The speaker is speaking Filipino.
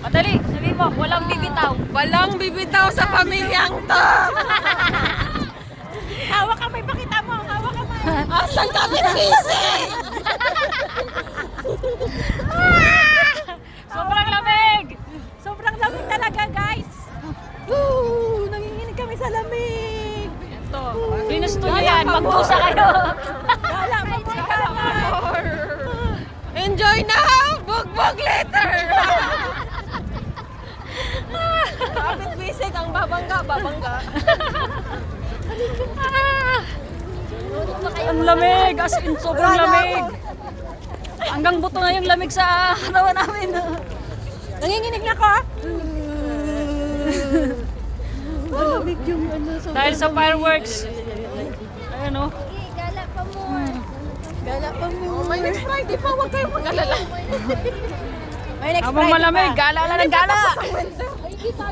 Madali, sabi mo, walang bibitaw. Walang bibitaw sa pamilyang to. Hawak ka, may pakita mo. Hawak ka, may. Asan kami busy? Sobrang lamig! Sobrang lamig talaga, guys. Woo! Nanginginig kami sa lamig. Ito, ginusto nyo yan. Magdusa kayo. Gala pa more. Enjoy now! Bugbog later! Kapit bisig ang babangga. Ang lamig, as in sobrang lamig. Hanggang buto na yung lamig sa katawan namin. Nanginginig na ko. Malamig yung ano. Dahil sa fireworks. Ayan o. Gala pa more. Gala pa mo. May next Friday pa. Huwag kayong mag-alala. May next Habang malamig, gala lang ng gala. Sa winter.